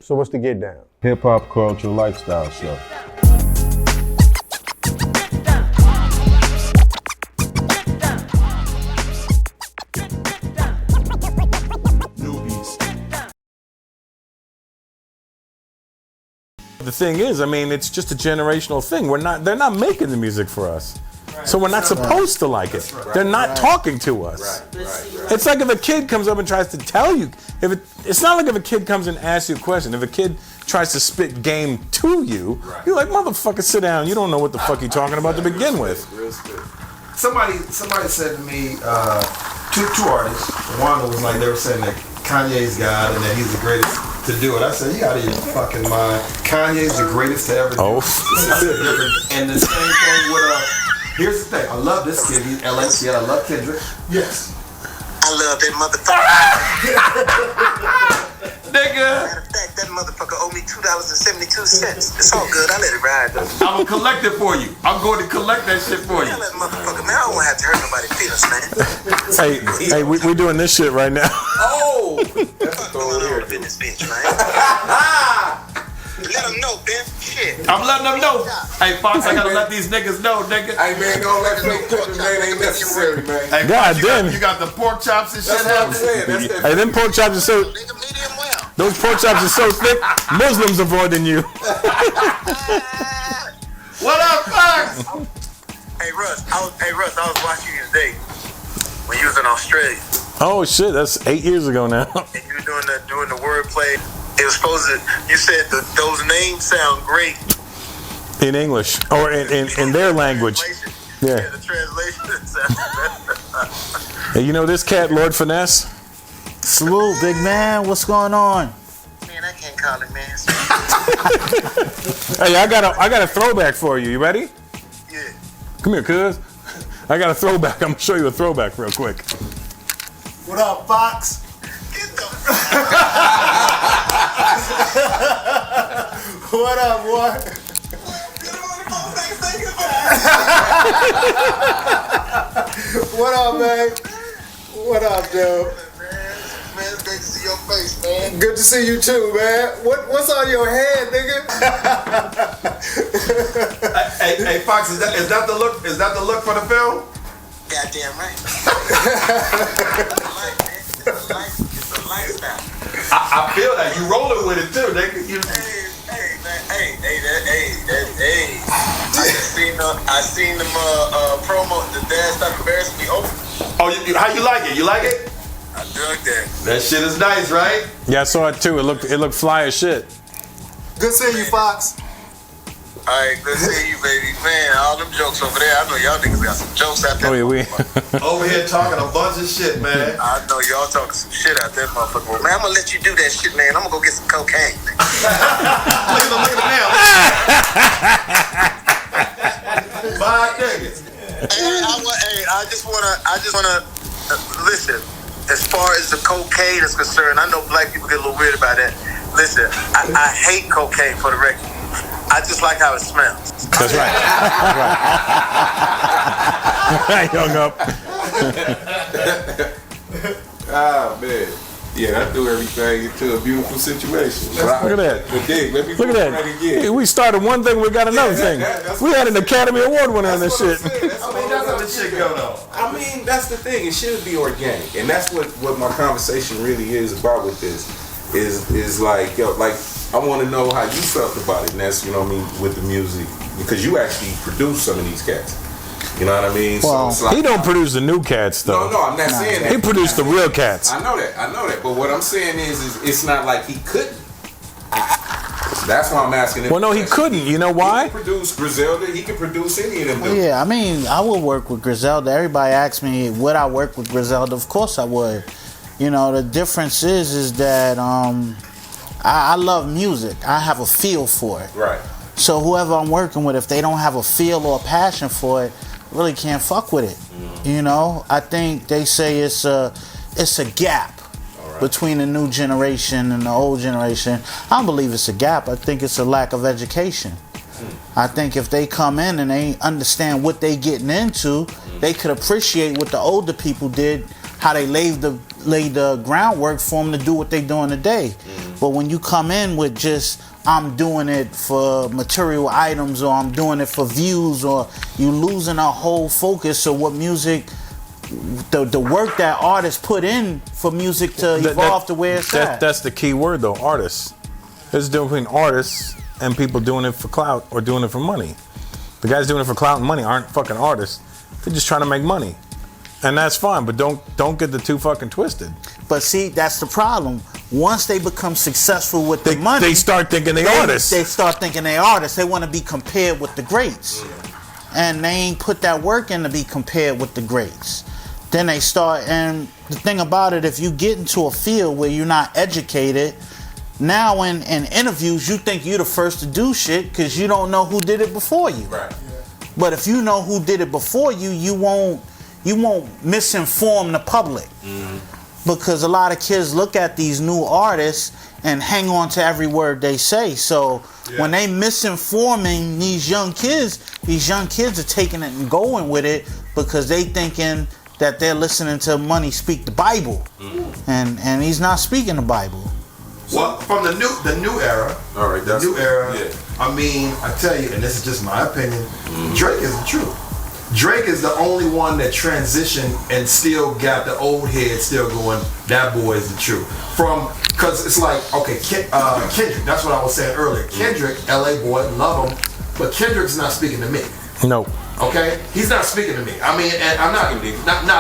So what's the Get Down? Hip hop culture lifestyle show. The thing is, I mean, it's just a generational thing. They're not making the music for us. Right. So we're not supposed to like it. Right. They're not talking to us. Right. It's like if a kid comes up and tries to tell you, it's not like if a kid comes and asks you a question. If a kid tries to spit game to you, you're like, motherfucker, sit down. You don't know what the fuck you're talking about to begin with. Somebody said to me, two artists. One was like, they were saying that Kanye's God and that he's the greatest to do it. I said, you out of your fucking mind. Kanye's the greatest to ever do it. And the same thing with, here's the thing. I love this kid. He's LSD. I love Kendrick. Yes. I love that motherfucker. Nigga. Matter of fact, that motherfucker owe me $2.72. It's all good. I let it ride though. I'm gonna collect it for you. I'm going to collect that shit for you. That motherfucker, man. I don't want to have to hurt nobody's feelings, man. Hey, we doing this shit right now. Oh, that's going on up in this bitch, man. Let them know, Ben. Shit. I'm letting them know. Hey, Foxx, I gotta let these niggas know, nigga. Hey, man, don't let them know, man. Ain't necessary, man. Hey, God damn. You got the pork chops and shit. That's what I'm saying. Hey, them pork chops are so. Those pork chops are so thick. Muslims avoiding you. What up, Foxx? Hey, Russ. I was watching you today when you was in Australia. Oh shit, that's 8 years ago now. And you were doing the wordplay. It was supposed to. You said those names sound great In English or in their language. Yeah. The translation sounds. Hey, you know this cat, Lord Finesse? Salute, big man. What's going on? Man, I can't call it, man. Hey, I got a throwback for you. You ready? Yeah. Come here, cuz. I got a throwback. I'm gonna show you a throwback real quick. What up, Foxx? Get the. What up, boy? What up, man? What up, dude? Man, it's great to see your face, man. Good to see you too, man. What's on your head, nigga? Hey, Foxx, is that the look? Is that the look for the film? Goddamn right. It's a lifestyle. I feel that you rolling with it too, nigga. Hey. I seen them promo. The Dad Stop Embarrassing Me open. Oh, how you like it? You like it? I dug that. That shit is nice, right? Yeah, I saw it too. It looked fly as shit. Good seeing you, Foxx. Alright, good seeing you, baby. Man, all them jokes over there. I know y'all niggas got some jokes out there. Oh yeah, we over here talking a bunch of shit, man. I know y'all talking some shit out there, motherfucker. Well, man, I'm gonna let you do that shit, man. I'm gonna go get some cocaine. Look at him now. 5 niggas. I just wanna listen. As far as the cocaine is concerned, I know black people get a little weird about that. Listen, I hate cocaine for the record. I just like how it smells. That's right. I hung up. Ah, man. Yeah, that threw everything into a beautiful situation. Look at that. Look at that. Hey, we started one thing, we got another thing. We had an Academy Award winner on this shit. That's how this shit go, though. I mean, that's the thing. It should be organic, and that's what my conversation really is about with this. Is like, yo, like I want to know how you felt about it, and that's, you know what I mean, with the music, because you actually produced some of these cats. You know what I mean? Well, so like, he don't produce the new cats though. No, I'm not saying that. He produced the real cats. I know that. But what I'm saying is it's not like he couldn't. That's why I'm asking him. Well, no, he couldn't. You know why? He can produce Griselda. He can produce any of them. Well, yeah, I mean, I would work with Griselda. Everybody asks me, would I work with Griselda? Of course I would. You know, the difference is that I love music. I have a feel for it. Right. So whoever I'm working with, if they don't have a feel or a passion for it, really can't fuck with it. Mm-hmm. You know, I think they say it's a gap between the new generation and the old generation. I don't believe it's a gap. I think it's a lack of education. I think if they come in and they understand what they getting into, they could appreciate what the older people did, how they laid the groundwork for them to do what they're doing today. But when you come in with just, I'm doing it for material items, or I'm doing it for views, or you losing a whole focus of what music, the work that artists put in for music to evolve to where it's at. That's the key word, though, artists. There's a difference between artists and people doing it for clout or doing it for money. The guys doing it for clout and money aren't fucking artists. They're just trying to make money. And that's fine, but don't get the two fucking twisted. But see, that's the problem. Once they become successful with the money, they start thinking they artists. They start thinking they artists. They want to be compared with the greats. And they ain't put that work in to be compared with the greats. Then they start, and the thing about it, if you get into a field where you're not educated, now in interviews, you think you're the first to do shit because you don't know who did it before you. Right. But if you know who did it before you, you won't misinform the public. Because a lot of kids look at these new artists and hang on to every word they say. So when they misinforming these young kids are taking it and going with it because they thinking that they're listening to Money speak the Bible. And he's not speaking the Bible. Well, from the new era, All right, the new era. Yeah. I mean, I tell you, and this is just my opinion. Drake is the truth. Drake is the only one that transitioned and still got the old head still going. That boy is the truth. Because it's like, okay, Kendrick. That's what I was saying earlier. Kendrick, LA boy, love him, but Kendrick's not speaking to me. No. Okay, he's not speaking to me. I mean, and I'm not.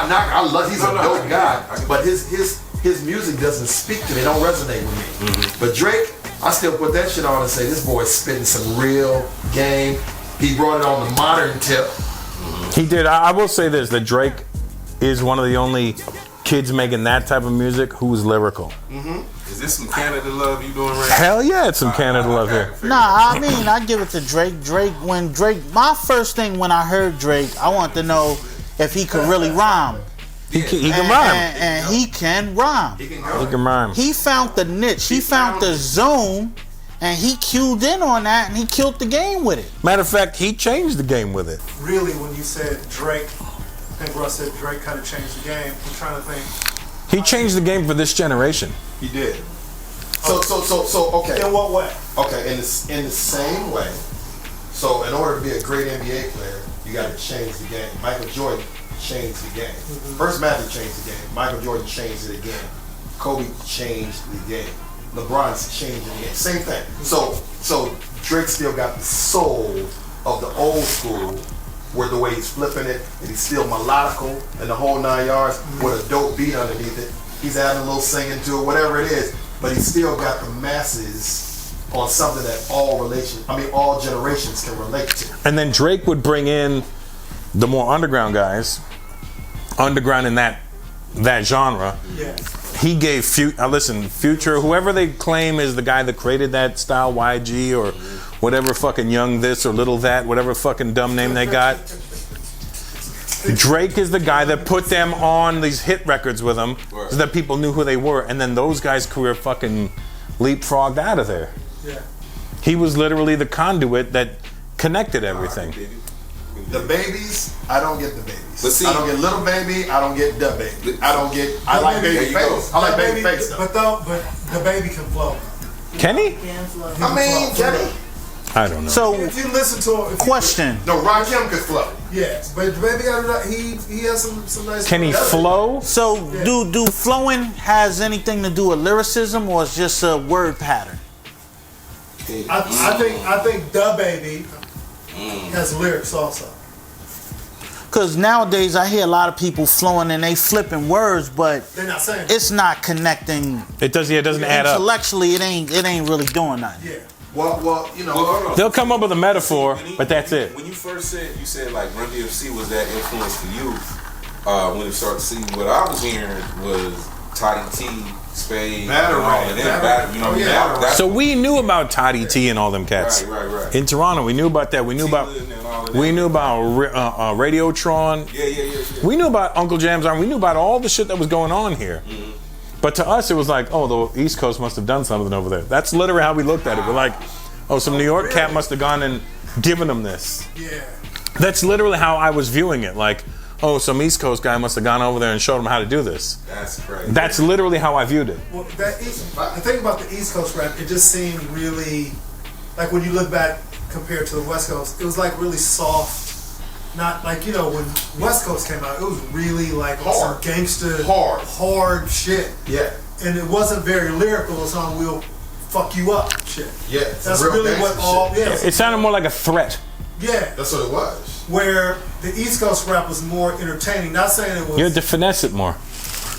I love. He's a dope guy, but his music doesn't speak to me. It don't resonate with me. But Drake, I still put that shit on and say this boy's spitting some real game. He brought it on the modern tip. He did. I will say this, that Drake is one of the only kids making that type of music who's lyrical. Is this some Canada love you doing right now? Hell yeah, it's some Canada love here. Nah, I mean, I give it to Drake. My first thing when I heard Drake, I wanted to know if he could really rhyme. He can rhyme. And he can rhyme. He can rhyme. He found the niche. He found the zone, and he cued in on that, and he killed the game with it. Matter of fact, he changed the game with it. Really, when you said Drake, I think Russ said Drake kind of changed the game. I'm trying to think. He changed the game for this generation. He did. So okay. In what way? Okay, in the same way. So in order to be a great NBA player, you got to change the game. Michael Jordan changed the game. First Magic changed the game. Michael Jordan changed it again. Kobe changed the game. LeBron's changed it again. Same thing. So Drake still got the soul of the old school, where the way he's flipping it, and he's still melodical and the whole 9 yards with a dope beat underneath it. He's adding a little singing to it, whatever it is, but he's still got the masses on something that all generations can relate to. And then Drake would bring in the more underground guys, underground in that genre. Yeah. He gave Future, whoever they claim is the guy that created that style, YG or whatever fucking young this or little that, whatever fucking dumb name they got. Drake is the guy that put them on these hit records with them so that people knew who they were, and then those guys' career fucking leapfrogged out of there. Yeah. He was literally the conduit that connected everything. The babies, I don't get the babies. But see, I don't get little baby. I don't get the baby. I like baby face. I like baby face though. But the baby can flow. Can he? I mean, Kenny. I don't know. So, If you listen to him, question. No, Rakim could flow. yes, but the baby got he has some nice. Can he flow? So, do flowing has anything to do with lyricism, or it's just a word pattern? I think the baby has lyrics also. Because nowadays I hear a lot of people flowing and they flipping words, but They're not saying it's not connecting. It doesn't add up. Intellectually, it ain't really doing nothing. Yeah. Well, you know. hold on. They'll come up with a metaphor, but that's it. When you first said like Run DMC was that influence for you, when you started to see what I was hearing was Toddy T, Spade, Batarang. and then you know, that's So we knew about Toddy T and all them cats. Right. In Toronto, we knew about that. We knew about Radiotron. Yeah. We knew about Uncle Jam's Arm. We knew about all the shit that was going on here. But to us, it was like, oh, the East Coast must have done something over there. That's literally how we looked at it. We're like, oh, some New York cat must have gone and given them this. Yeah. That's literally how I was viewing it. Like, oh, some East Coast guy must have gone over there and showed them how to do this. That's crazy. That's literally how I viewed it. Well, the thing about the East Coast rap, it just seemed really, like when you look back compared to the West Coast, it was like really soft. Not like, when West Coast came out, it was really like Hard. some gangster, Hard shit. Yeah. And it wasn't very lyrical. It's on "we'll fuck you up" shit. Yeah. That's really what all. Shit. Yeah. It sounded more like a threat. Yeah. That's what it was. Where the East Coast rap was more entertaining. Not saying it was. You had to finesse it more.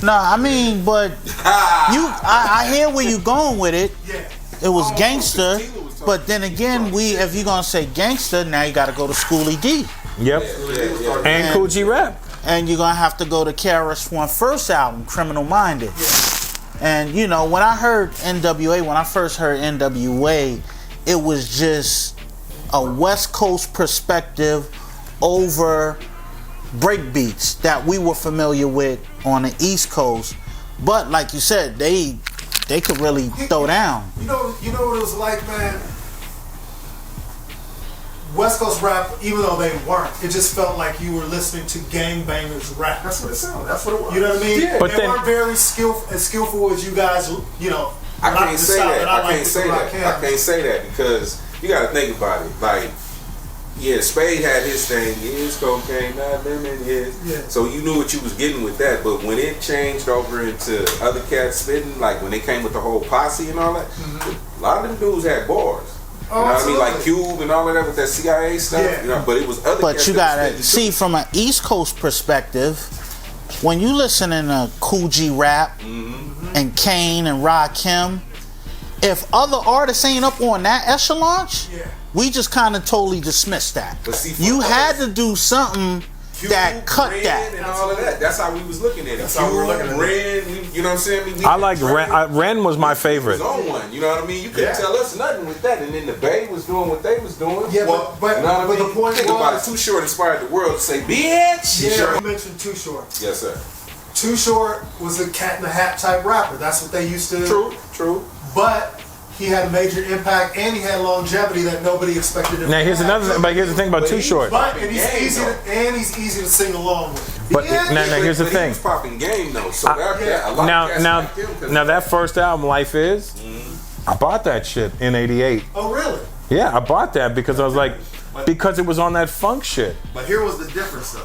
No, I mean, but I hear where you going with it. Yeah. It was gangster, but then again, if you're gonna say gangster, now you got to go to Schoolie D. Yep. And Cool G Rap. And you're gonna have to go to KRS-One first album, Criminal Minded. And when I heard NWA, when I first heard NWA, it was just a West Coast perspective over breakbeats that we were familiar with on the East Coast. But like you said, they could really throw down. You know what it was like, man? West Coast rap, even though they weren't, it just felt like you were listening to gangbangers rap. That's what it sounded. That's what it was. You know what I mean? Yeah. But they weren't very skillful as you guys, I can't say that. I can't say that because you got to think about it. Like, yeah, Spade had his thing. His cocaine, not limit his. Yeah. So you knew what you was getting with that. But when it changed over into other cats spitting, like when they came with the whole posse and all that, a lot of them dudes had bars. You know what I mean? Like Cube and all of that with that CIA stuff. Yeah. But it was other But cats you that gotta was spitting see from an East Coast perspective, when you listening to Cool G Rap and Kane and Rakim, if other artists ain't up on that echelon, we just kind of totally dismissed that. But see, You for had us, to do something that cut Ren that. and all of that. That's how we was looking at it. That's how we were looking at it. Ren, you know what I'm saying? I like Ren. Ren was my favorite. was on one, you know what I mean? You couldn't tell us nothing with that. And then the Bay was doing what they was doing. Yeah, well, but you know what I mean? the point Think about it. was- Too Short inspired the world to say, bitch. Yeah, you mentioned Too Short. Yes, sir. Too Short was a cat in the hat type rapper. That's what they used to. True. But he had a major impact and he had longevity that nobody expected him Now to here's have. another thing. But here's the thing about Too Short. But and he's Game, easy to sing along with. But now here's the But thing. He was popping game though. So that, a lot of cats liked him 'cause Now that first album, Life Is, I bought that shit in '88. Oh really? Yeah, I bought that because I was like, because it was on that funk shit. But here was the difference though.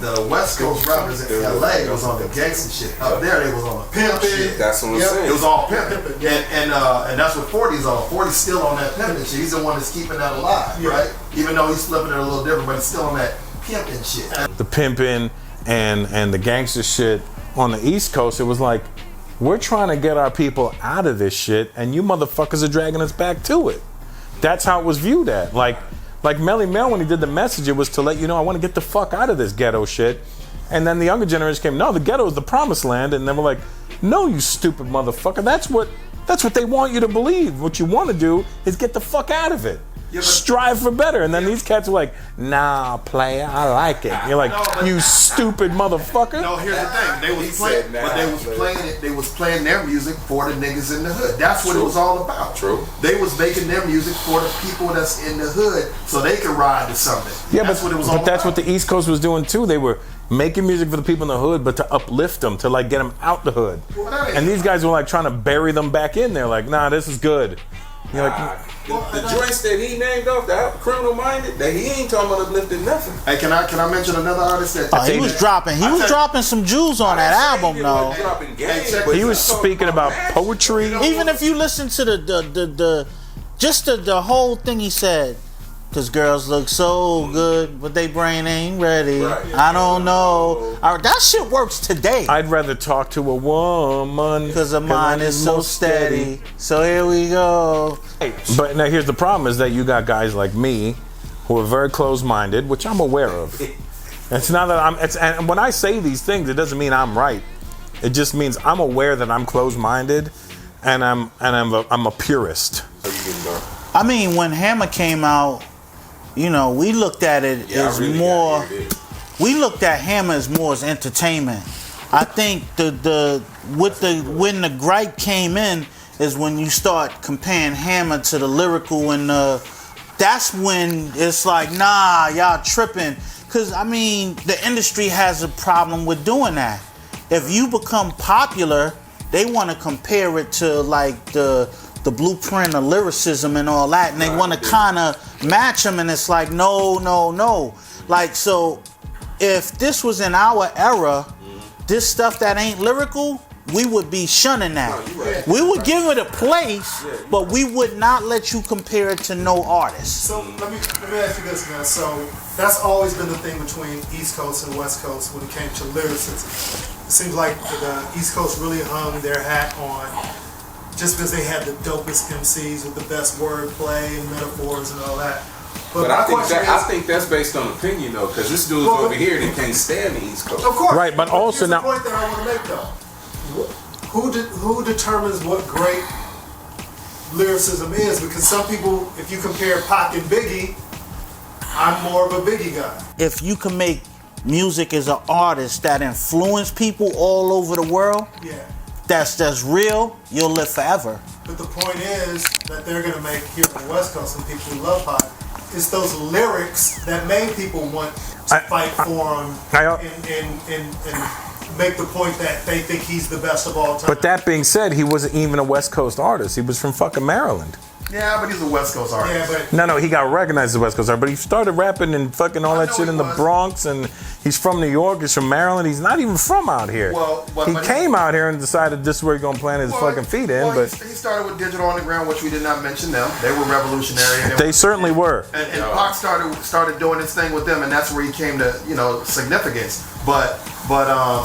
The West Coast rappers in LA was on the gangster shit. Up there they was on the pimp shit. That's what I'm saying. It was all pimping. And that's what 40's on. 40's still on that pimping shit. He's the one that's keeping that alive, right? Even though he's flipping it a little different, but he's still on that pimping shit. The pimping and the gangster shit on the East Coast, it was like, we're trying to get our people out of this shit, and you motherfuckers are dragging us back to it. That's how it was viewed at. Like Melly Mel, when he did the message, it was to let you know I want to get the fuck out of this ghetto shit. And then the younger generation came, no, the ghetto is the promised land. And then we're like, no, you stupid motherfucker. That's what they want you to believe. What you want to do is get the fuck out of it. Strive for better. And then these cats are like, nah, player, I like it. You're like, you stupid motherfucker. No, here's the thing. They was playing their music for the niggas in the hood. That's what it was all about. True. They was making their music for the people that's in the hood so they can ride to something. Yeah, that's what it was all but that's about. what the East Coast was doing too. They were making music for the people in the hood, but to uplift them, to like get them out the hood. And these guys were like trying to bury them back in there. Like, nah, this is good. You're like, the joints that he named off, that Criminal Minded, that he ain't talking about uplifting nothing. Hey, can I mention another artist that He was dropping some jewels on that album though. he was speaking about poetry. Even if you listen to the whole thing he said, because girls look so good, but they brain ain't ready. Right. I don't know. That shit works today. I'd rather talk to a woman Because her mind is so steady. So here we go. But now here's the problem: is that you got guys like me who are very closed-minded, which I'm aware of. It's not that and when I say these things, it doesn't mean I'm right. It just means I'm aware that I'm closed-minded, and I'm a purist. I mean, when Hammer came out, we looked at it as more. We looked at Hammer as more as entertainment. I think when the gripe came in is when you start comparing Hammer to the lyrical and that's when it's like, nah, y'all tripping. Because, I mean, the industry has a problem with doing that. If you become popular, they want to compare it to, like, the blueprint of lyricism and all that, and they want to kind of match them, and it's like, no. Like, so, if this was in our era, this stuff that ain't lyrical, we would be shunning that. No, right. We would give it a place, but we would not let you compare it to no artist. So let me ask you this, man. So that's always been the thing between East Coast and West Coast when it came to lyricism. It seems like the East Coast really hung their hat on just because they had the dopest MCs with the best wordplay and metaphors and all that. But I think that's based on opinion though, because this dude's over here that can't stand the East Coast. Of course. Right, but also here's now. the point that I want to make though. Who determines what great lyricism is? Because some people, if you compare Pac and Biggie, I'm more of a Biggie guy. If you can make music as an artist that influence people all over the world, Yeah. that's real, you'll live forever. But the point is that they're going to make here on the West Coast and people who love Pac, it's those lyrics that made people want to fight for him and make the point that they think he's the best of all time. But that being said, he wasn't even a West Coast artist. He was from fucking Maryland. Yeah, but he's a West Coast artist. Yeah, but No, he got recognized as a West Coast artist, but he started rapping and fucking all that shit in the Bronx, and he's from New York, he's from Maryland, he's not even from out here. Well, but he came out here and decided this is where he's gonna plant his fucking feet in, but he started with Digital Underground, which we did not mention them. They were revolutionary. And they certainly were. And Foxx started doing his thing with them, and that's where he came to significance. But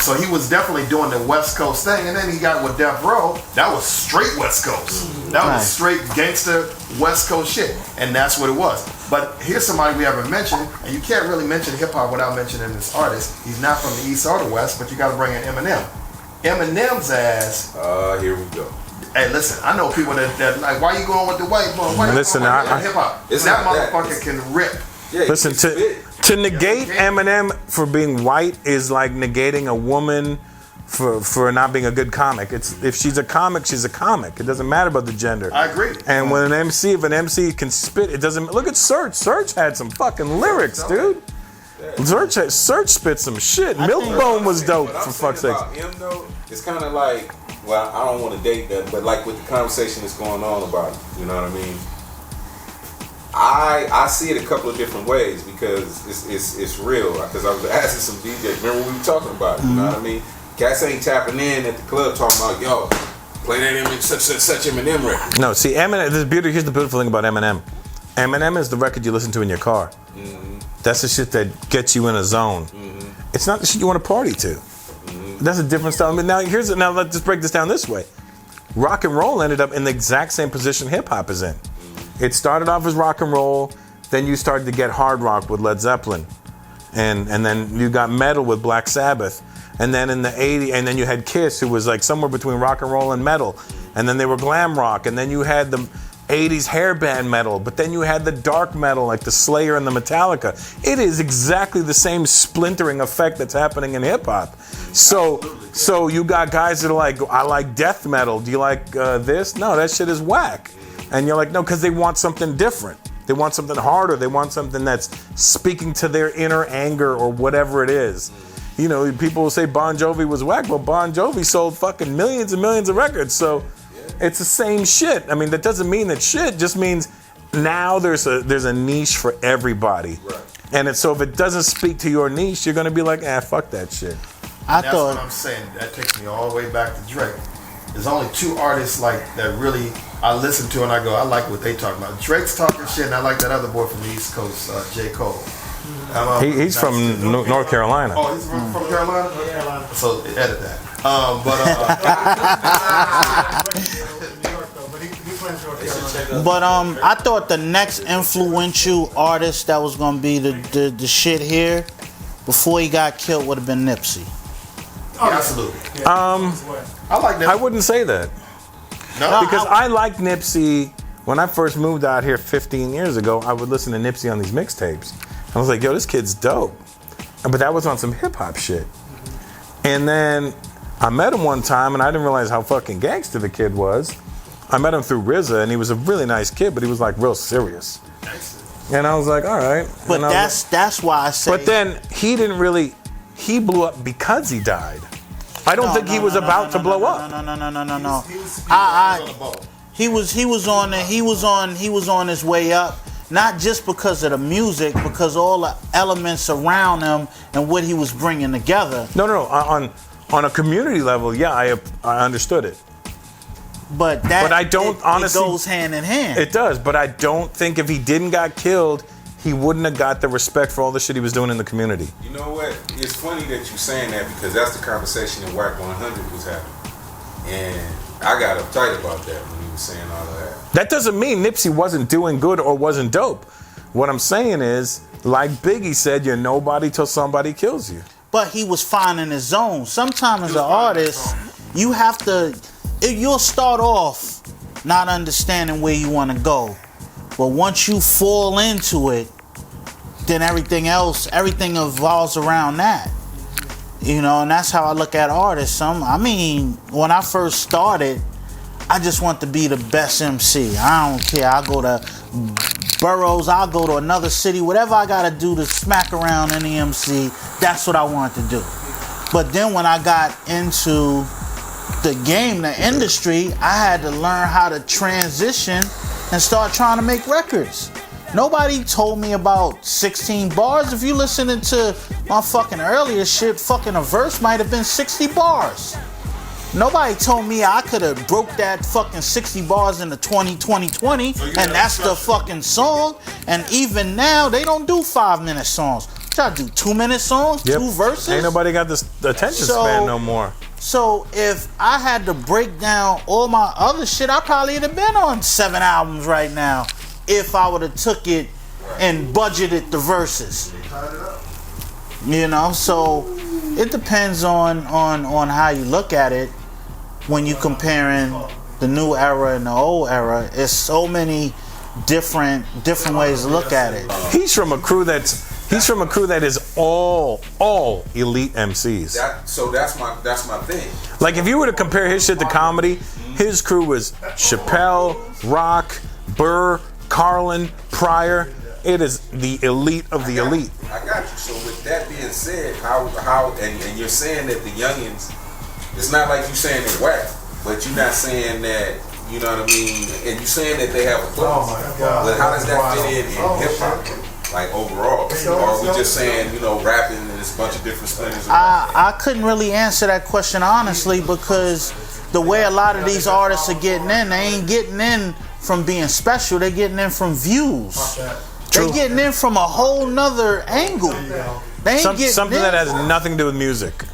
so he was definitely doing the West Coast thing, and then he got with Death Row. That was straight West Coast. That was straight gangster West Coast shit, and that's what it was. But here's somebody we haven't mentioned, and you can't really mention hip hop without mentioning this artist. He's not from the East or the West, but you got to bring in Eminem. Eminem's ass. Here we go. Hey, listen, I know people that like, why you going with the white boy? Why Listen, hip hop? That motherfucker can rip. Yeah, Listen, to negate Eminem for being white is like negating a woman for not being a good comic. If she's a comic, she's a comic. It doesn't matter about the gender. I agree. And when if an MC can spit, it doesn't. Look at Serge. Serge had some fucking lyrics, dude. Serge spit some shit. Milkbone was dope, for fuck's sake. About him though, it's kind of like, well, I don't want to date that, but like with the conversation that's going on about it, you know what I mean? I see it a couple of different ways because it's real. Because I was asking some DJs, remember we were talking about it, you know what I mean? Cats ain't tapping in at the club talking about, yo, play that such Eminem record. No, see, Eminem. Here's the beautiful thing about Eminem. Eminem is the record you listen to in your car. Mm-hmm. That's the shit that gets you in a zone. Mm-hmm. It's not the shit you want to party to. Mm-hmm. That's a different style. I mean, now let's just break this down this way. Rock and roll ended up in the exact same position hip hop is in. It started off as rock and roll, then you started to get hard rock with Led Zeppelin, and then you got metal with Black Sabbath, and then in the '80s, and then you had Kiss, who was like somewhere between rock and roll and metal, and then they were glam rock, and then you had the '80s hair band metal, but then you had the dark metal like the Slayer and the Metallica. It is exactly the same splintering effect that's happening in hip hop. So you got guys that are like, I like death metal. Do you like this? No, that shit is whack. And you're like, no, because they want something different. They want something harder. They want something that's speaking to their inner anger or whatever it is. You know, people will say Bon Jovi was whack, but Bon Jovi sold fucking millions and millions of records. So it's the same shit. I mean, that doesn't mean that shit. Just means now there's a niche for everybody. Right. And so if it doesn't speak to your niche, you're gonna be like, fuck that shit. That's what I'm saying. That takes me all the way back to Drake. There's only two artists like that really I listen to and I go, I like what they talking about. Drake's talking shit, and I like that other boy from the East Coast, J. Cole. He's from North Carolina. Oh, he's from Carolina? North Carolina. So edit that. But I thought the next influential artist that was gonna be the shit here before he got killed would have been Nipsey. Oh, absolutely. I like Nipsey. I wouldn't say that. No, because I liked Nipsey when I first moved out here 15 years ago. I would listen to Nipsey on these mixtapes. I was like, yo, this kid's dope. But that was on some hip hop shit. And then I met him one time and I didn't realize how fucking gangster the kid was. I met him through RZA and he was a really nice kid, but he was like real serious. And I was like, all right. But And I was that's why I say. But then he didn't really. He blew up because he died. I don't think he was about to blow up. No. He was on his way up, not just because of the music, because all the elements around him and what he was bringing together. No. On a community level, yeah, I understood it. But I don't honestly. It goes hand in hand. It does, but I don't think if he didn't got killed, he wouldn't have got the respect for all the shit he was doing in the community. You know what? It's funny that you're saying that because that's the conversation in Whack 100 was having. And I got uptight about that when he was saying all of that. That doesn't mean Nipsey wasn't doing good or wasn't dope. What I'm saying is, like Biggie said, you're nobody till somebody kills you. But he was finding his zone. Sometimes as an artist, you have to, you'll start off not understanding where you want to go. But once you fall into it, then everything evolves around that. You know, and that's how I look at artists. I mean, when I first started, I just want to be the best MC. I don't care. I'll go to boroughs, I'll go to another city, whatever I got to do to smack around any MC, that's what I wanted to do. But then when I got into the game, the industry, I had to learn how to transition and start trying to make records. Nobody told me about 16 bars. If you listening to my fucking earlier shit, fucking a verse might have been 60 bars. Nobody told me I could have broke that fucking 60 bars into 20, and that's the fucking song. And even now, they don't do 5-minute songs. Try to do 2-minute songs, 2 verses. Ain't nobody got this attention span no more. So if I had to break down all my other shit, I probably would have been on 7 albums right now if I would have took it and budgeted the verses. You know, so it depends on how you look at it when you comparing the new era and the old era. It's so many different ways to look at it. He's from a crew that is all elite MCs. So that's my thing. Like if you were to compare his shit to comedy, his crew was Chappelle, Rock, Burr, Carlin, Pryor. It is the elite of the elite. I got you. So with that being said, how and you're saying that the youngins, it's not like you saying they whack, but you're not saying that, you know what I mean, and you're saying that they have a place. Oh my God. But how does that fit in hip hop, like overall? Or are we just saying, you know, rapping and it's a bunch of different splinters? I couldn't really answer that question honestly, because the way a lot of these artists are getting in, they ain't getting in from being special, they're getting in from views. They're getting in from a whole nother angle. They ain't getting something in. that has nothing to do with music.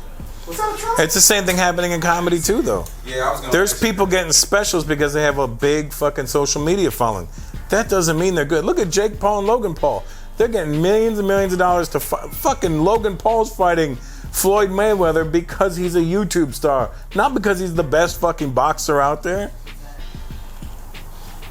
It's the same thing happening in comedy too, though. Yeah, there's people getting specials because they have a big fucking social media following. That doesn't mean they're good. Look at Jake Paul and Logan Paul. They're getting millions and millions of dollars to fucking Logan Paul's fighting Floyd Mayweather because he's a YouTube star, not because he's the best fucking boxer out there.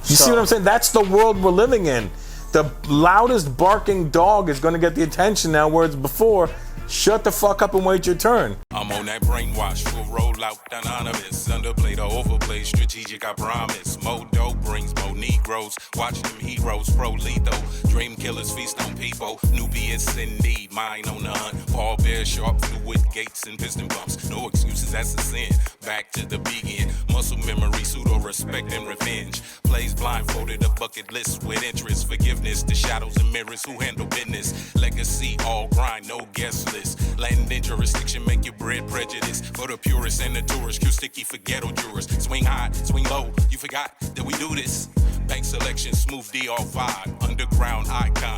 You see what I'm saying? That's the world we're living in. The loudest barking dog is going to get the attention now, whereas before, shut the fuck up and wait your turn. I'm on that brainwash, full rollout, anonymous. Underplayed or overplayed, strategic, I promise. More dope brings more Negroes. Watch them heroes, pro lethal. Dream killers feast on people. Nubians in need, mine on the hunt. Paul Bear sharp through with gates and piston bumps. No excuses, that's a sin. Back to the begin. Muscle memory, pseudo respect and revenge. Plays blindfolded, a bucket list with interest. Forgiveness, the shadows and mirrors who handle business. Legacy, all grind, no guest list. Land in jurisdiction, make your bread prejudice. For the purists and the tourists, Q sticky for ghetto jurors. Swing high, swing low, you forgot that we do this. Bank selection, smooth DR vibe. Underground icon.